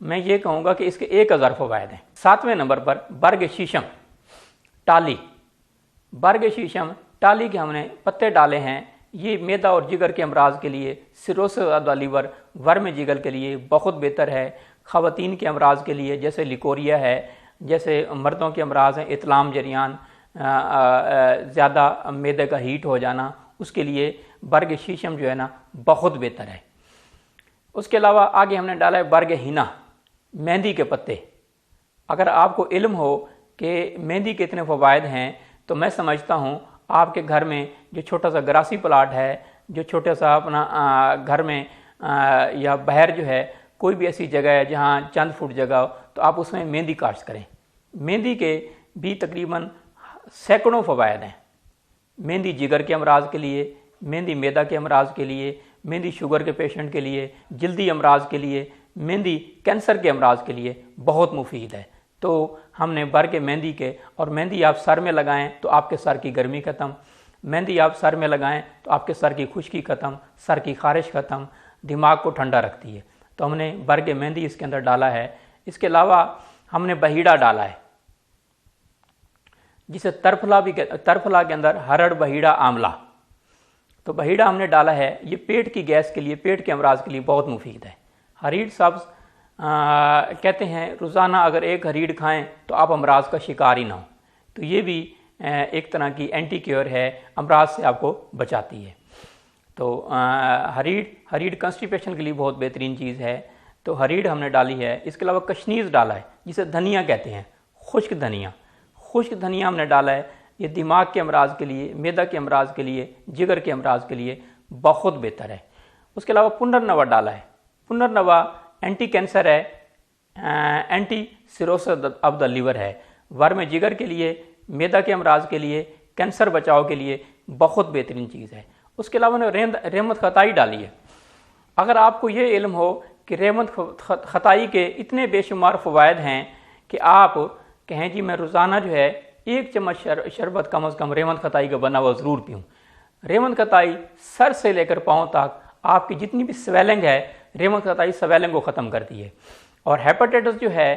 میں یہ کہوں گا کہ اس کے 1000 فوائد ہیں۔ 7ویں نمبر پر برگ شیشم ٹالی۔ برگ شیشم ٹالی کے ہم نے پتے ڈالے ہیں، یہ معدہ اور جگر کے امراض کے لیے، سیروسس آف دا لیور، ورم جگر کے لیے بہت بہتر ہے۔ خواتین کے امراض کے لیے جیسے لیکوریا ہے، جیسے مردوں کے امراض ہیں اطلام جریان، زیادہ معدے کا ہیٹ ہو جانا، اس کے لیے برگ شیشم جو ہے نا بہت بہتر ہے۔ اس کے علاوہ آگے ہم نے ڈالا ہے برگ ہینا، مہندی کے پتے۔ اگر آپ کو علم ہو کہ مہندی کے اتنے فوائد ہیں تو میں سمجھتا ہوں آپ کے گھر میں جو چھوٹا سا گراسی پلاٹ ہے، جو چھوٹا سا اپنا گھر میں یا باہر جو ہے کوئی بھی ایسی جگہ ہے جہاں چند فٹ جگہ ہو تو آپ اس میں مہندی کاشت کریں۔ مہندی کے بھی تقریباً سینکڑوں فوائد ہیں۔ مہندی جگر کے امراض کے لیے، مہندی معدہ کے امراض کے لیے، مہندی شوگر کے پیشنٹ کے لیے، جلدی امراض کے لیے، مہندی کینسر کے امراض کے لیے بہت مفید ہے۔ تو ہم نے برگ مہندی کے، اور مہندی آپ سر میں لگائیں تو آپ کے سر کی گرمی ختم، مہندی آپ سر میں لگائیں تو آپ کے سر کی خشکی ختم، سر کی خارش ختم، دماغ کو ٹھنڈا رکھتی ہے۔ تو ہم نے برگ مہندی اس کے اندر ڈالا ہے۔ اس کے علاوہ ہم نے بہیڑا ڈالا ہے، جسے ترفلا کے اندر ہرڑ بہیڑا آملہ، تو بہیڑا ہم نے ڈالا ہے، یہ پیٹ کی گیس کے لیے، پیٹ کے امراض کے لیے بہت مفید ہے۔ ہریڑ سبز کہتے ہیں روزانہ اگر ایک ہریڑ کھائیں تو آپ امراض کا شکار ہی نہ ہوں، تو یہ بھی ایک طرح کی اینٹی کیور ہے، امراض سے آپ کو بچاتی ہے۔ تو ہریڑ کنسٹیپیشن کے لیے بہت بہترین چیز ہے، تو ہریڑ ہم نے ڈالی ہے۔ اس کے علاوہ کشنیز ڈالا ہے، جسے دھنیا کہتے ہیں، خشک دھنیا۔ خشک دھنیا ہم نے ڈالا ہے، یہ دماغ کے امراض کے لیے، معدہ کے امراض کے لیے، جگر کے امراض کے لیے بہت بہتر ہے۔ اس کے علاوہ پنرنوا ڈالا ہے۔ پنرنوا اینٹی کینسر ہے، اینٹی سیروسس آف دا لیور ہے، ورم جگر کے لیے، معدہ کے امراض کے لیے، کینسر بچاؤ کے لیے بہت بہترین چیز ہے۔ اس کے علاوہ رحمت خطائی ڈالی ہے۔ اگر آپ کو یہ علم ہو کہ رحمت خطائی کے اتنے بے شمار فوائد ہیں کہ آپ کہیں جی میں روزانہ جو ہے 1 چمچ شربت کم از کم رحمت خطائی کا بنا ہوا ضرور پیوں۔ رحمت خطائی سر سے لے کر پاؤں تک آپ کی جتنی بھی سویلنگ ہے، رحمت خطائی سویلنگ کو ختم کرتی ہے۔ اور ہیپاٹائٹس جو ہے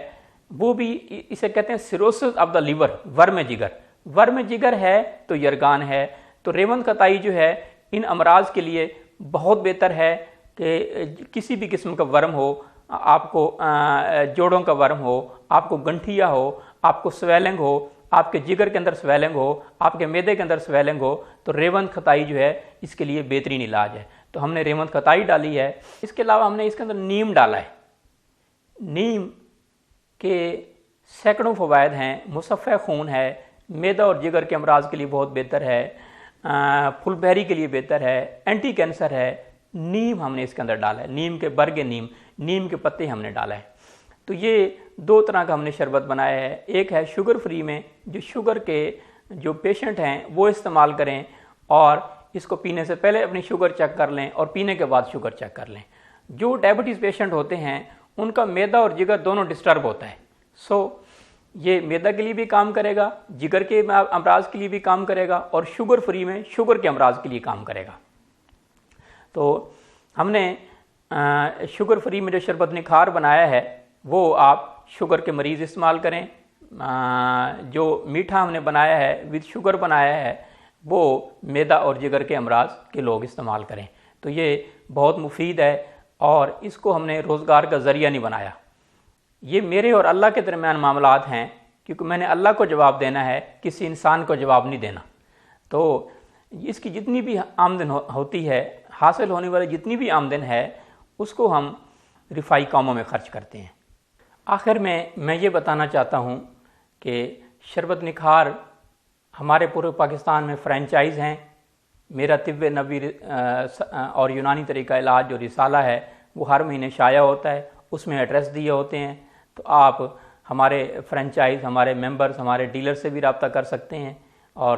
وہ بھی اسے کہتے ہیں سیروسس آف دا لیور، ورم جگر۔ ورم جگر ہے تو یرغان ہے، تو رحمت خطائی جو ہے ان امراض کے لیے بہت بہتر ہے کہ کسی بھی قسم کا ورم ہو، آپ کو جوڑوں کا ورم ہو، آپ کو گنٹھیا ہو، آپ کو سویلنگ ہو، آپ کے جگر کے اندر سویلنگ ہو، آپ کے معدے کے اندر سویلنگ ہو، تو رحمت خطائی جو ہے اس کے لیے بہترین علاج ہے۔ تو ہم نے رحمت خطائی ڈالی ہے۔ اس کے علاوہ ہم نے اس کے اندر نیم ڈالا ہے۔ نیم کے سینکڑوں فوائد ہیں، مصفح خون ہے، معدہ اور جگر کے امراض کے لیے بہت بہتر ہے، پھل بہری کے لیے بہتر ہے، اینٹی کینسر ہے۔ نیم ہم نے اس کے اندر ڈالا ہے، نیم کے برگ نیم کے پتے ہم نے ڈالا ہے۔ تو یہ 2 طرح کا ہم نے شربت بنایا ہے۔ ایک ہے شوگر فری میں، جو شوگر کے جو پیشنٹ ہیں وہ استعمال کریں، اور اس کو پینے سے پہلے اپنی شوگر چیک کر لیں اور پینے کے بعد شوگر چیک کر لیں۔ جو ڈائبٹیز پیشنٹ ہوتے ہیں ان کا معدہ اور جگر دونوں ڈسٹرب ہوتا ہے، یہ معدہ کے لیے بھی کام کرے گا، جگر کے امراض کے لیے بھی کام کرے گا، اور شوگر فری میں شوگر کے امراض کے لیے کام کرے گا۔ تو ہم نے شوگر فری میں جو شربت نکھار بنایا ہے وہ آپ شوگر کے مریض استعمال کریں۔ جو میٹھا ہم نے بنایا ہے وتھ شوگر بنایا ہے وہ معدہ اور جگر کے امراض کے لوگ استعمال کریں۔ تو یہ بہت مفید ہے، اور اس کو ہم نے روزگار کا ذریعہ نہیں بنایا۔ یہ میرے اور اللہ کے درمیان معاملات ہیں، کیونکہ میں نے اللہ کو جواب دینا ہے، کسی انسان کو جواب نہیں دینا۔ تو اس کی جتنی بھی آمدن ہوتی ہے، حاصل ہونے والی جتنی بھی آمدن ہے، اس کو ہم رفائی کاموں میں خرچ کرتے ہیں۔ آخر میں یہ بتانا چاہتا ہوں کہ شربت نکھار ہمارے پورے پاکستان میں فرینچائز ہیں۔ میرا طب نبوی اور یونانی طریقہ علاج جو رسالہ ہے وہ ہر مہینے شائع ہوتا ہے، اس میں ایڈریس دیے ہوتے ہیں، تو آپ ہمارے فرینچائز، ہمارے ممبرز، ہمارے ڈیلر سے بھی رابطہ کر سکتے ہیں، اور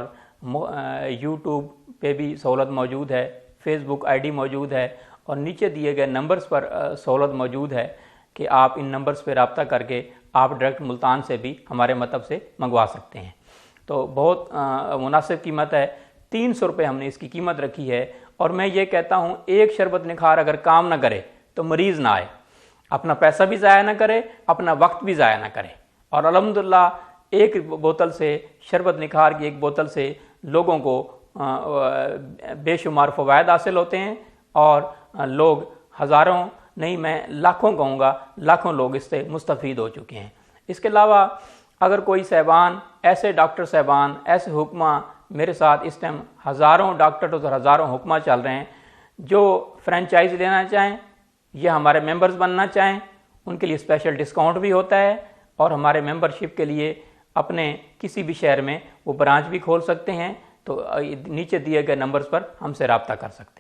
یوٹیوب پہ بھی سہولت موجود ہے، فیس بک آئی ڈی موجود ہے، اور نیچے دیے گئے نمبرز پر سہولت موجود ہے کہ آپ ان نمبرز پہ رابطہ کر کے آپ ڈائریکٹ ملتان سے بھی ہمارے مطب سے منگوا سکتے ہیں۔ تو بہت مناسب قیمت ہے، 300 روپے ہم نے اس کی قیمت رکھی ہے۔ اور میں یہ کہتا ہوں ایک شربت نکھار اگر کام نہ کرے تو مریض نہ آئے۔ اپنا پیسہ بھی ضائع نہ کرے، اپنا وقت بھی ضائع نہ کرے۔ اور الحمدللہ ایک بوتل سے، شربت نکھار کی ایک بوتل سے لوگوں کو بے شمار فوائد حاصل ہوتے ہیں، اور لوگ ہزاروں نہیں، میں لاکھوں کہوں گا، لاکھوں لوگ اس سے مستفید ہو چکے ہیں۔ اس کے علاوہ اگر کوئی صاحبان، ایسے ڈاکٹر صاحبان، ایسے حکمہ، میرے ساتھ اس ٹائم ہزاروں ڈاکٹر اور ہزاروں حکمہ چل رہے ہیں جو فرینچائز لینا چاہیں یا ہمارے ممبرز بننا چاہیں، ان کے لیے اسپیشل ڈسکاؤنٹ بھی ہوتا ہے، اور ہمارے ممبرشپ کے لیے اپنے کسی بھی شہر میں وہ برانچ بھی کھول سکتے ہیں۔ تو نیچے دیے گئے نمبرز پر ہم سے رابطہ کر سکتے ہیں۔